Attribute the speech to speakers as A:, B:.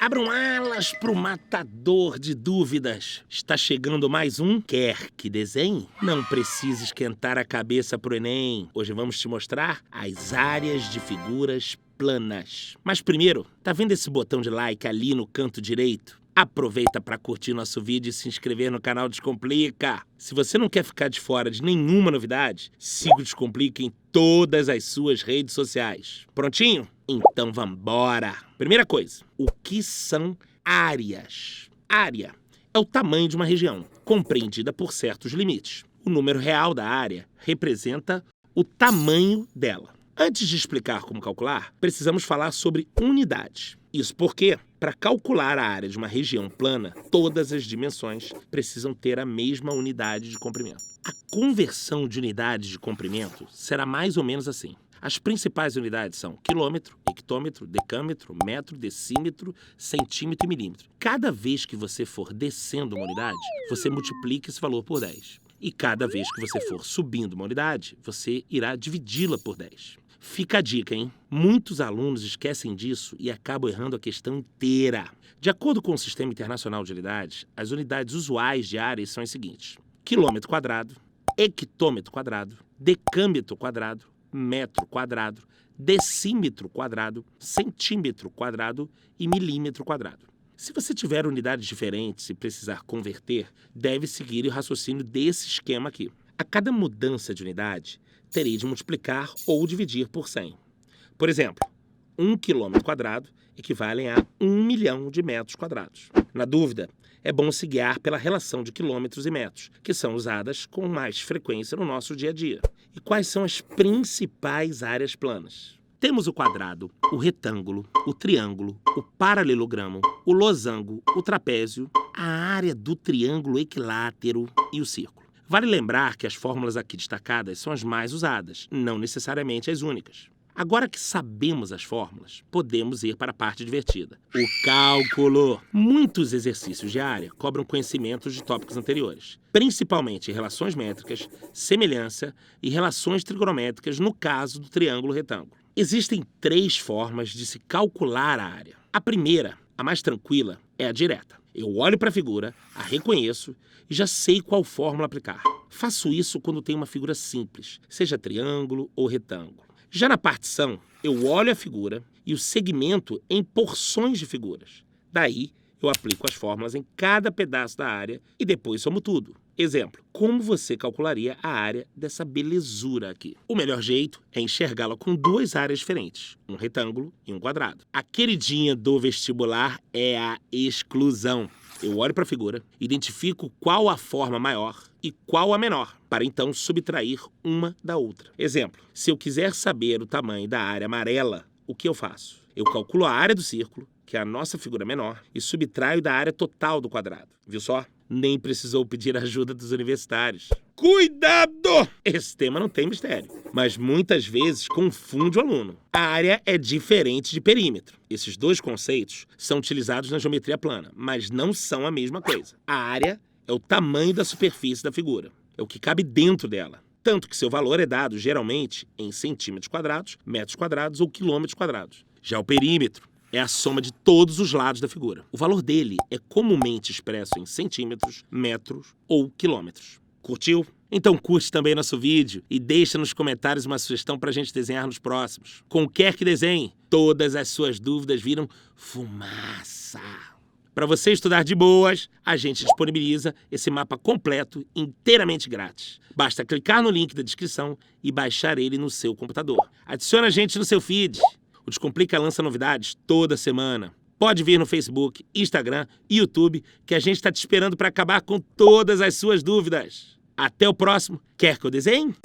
A: Abram alas pro matador de dúvidas. Está chegando mais um Quer que Desenhe? Não precisa esquentar a cabeça pro Enem. Hoje vamos te mostrar as áreas de figuras planas. Mas primeiro, tá vendo esse botão de like ali no canto direito? Aproveita para curtir nosso vídeo e se inscrever no canal Descomplica. Se você não quer ficar de fora de nenhuma novidade, siga o Descomplica em todas as suas redes sociais. Prontinho? Então vambora! Primeira coisa, o que são áreas? Área é o tamanho de uma região, compreendida por certos limites. O número real da área representa o tamanho dela. Antes de explicar como calcular, precisamos falar sobre unidades. Isso porque, para calcular a área de uma região plana, todas as dimensões precisam ter a mesma unidade de comprimento. A conversão de unidades de comprimento será mais ou menos assim. As principais unidades são quilômetro, hectômetro, decâmetro, metro, decímetro, centímetro e milímetro. Cada vez que você for descendo uma unidade, você multiplica esse valor por 10. E cada vez que você for subindo uma unidade, você irá dividi-la por 10. Fica a dica, hein? Muitos alunos esquecem disso e acabam errando a questão inteira. De acordo com o Sistema Internacional de Unidades, as unidades usuais de áreas são as seguintes: quilômetro quadrado, hectômetro quadrado, decâmetro quadrado, metro quadrado, decímetro quadrado, centímetro quadrado e milímetro quadrado. Se você tiver unidades diferentes e precisar converter, deve seguir o raciocínio desse esquema aqui. A cada mudança de unidade, terei de multiplicar ou dividir por 100. Por exemplo, 1 quilômetro quadrado equivale a 1 milhão de metros quadrados. Na dúvida, é bom se guiar pela relação de quilômetros e metros, que são usadas com mais frequência no nosso dia a dia. E quais são as principais áreas planas? Temos o quadrado, o retângulo, o triângulo, o paralelogramo, o losango, o trapézio, a área do triângulo equilátero e o círculo. Vale lembrar que as fórmulas aqui destacadas são as mais usadas, não necessariamente as únicas. Agora que sabemos as fórmulas, podemos ir para a parte divertida, o cálculo. Muitos exercícios de área cobram conhecimentos de tópicos anteriores, principalmente relações métricas, semelhança e relações trigonométricas no caso do triângulo retângulo. Existem 3 formas de se calcular a área. A primeira, a mais tranquila, é a direta. Eu olho para a figura, a reconheço e já sei qual fórmula aplicar. Faço isso quando tenho uma figura simples, seja triângulo ou retângulo. Já na partição, eu olho a figura e o segmento em porções de figuras. Daí, eu aplico as fórmulas em cada pedaço da área e depois somo tudo. Exemplo, como você calcularia a área dessa belezura aqui? O melhor jeito é enxergá-la com 2 áreas diferentes, um retângulo e um quadrado. A queridinha do vestibular é a exclusão. Eu olho para a figura, identifico qual a forma maior e qual a menor, para então subtrair uma da outra. Exemplo, se eu quiser saber o tamanho da área amarela, o que eu faço? Eu calculo a área do círculo, que é a nossa figura menor, e subtraio da área total do quadrado. Viu só? Nem precisou pedir ajuda dos universitários. Cuidado! Esse tema não tem mistério, mas muitas vezes confunde o aluno. A área é diferente de perímetro. Esses 2 conceitos são utilizados na geometria plana, mas não são a mesma coisa. A área é o tamanho da superfície da figura, é o que cabe dentro dela. Tanto que seu valor é dado geralmente em centímetros quadrados, metros quadrados ou quilômetros quadrados. Já o perímetro é a soma de todos os lados da figura. O valor dele é comumente expresso em centímetros, metros ou quilômetros. Curtiu? Então curte também nosso vídeo e deixa nos comentários uma sugestão para a gente desenhar nos próximos. Com Quer que Desenhe, todas as suas dúvidas viram fumaça. Para você estudar de boas, a gente disponibiliza esse mapa completo inteiramente grátis. Basta clicar no link da descrição e baixar ele no seu computador. Adicione a gente no seu feed. O Descomplica lança novidades toda semana. Pode vir no Facebook, Instagram e YouTube, que a gente está te esperando para acabar com todas as suas dúvidas. Até o próximo. Quer que eu desenhe?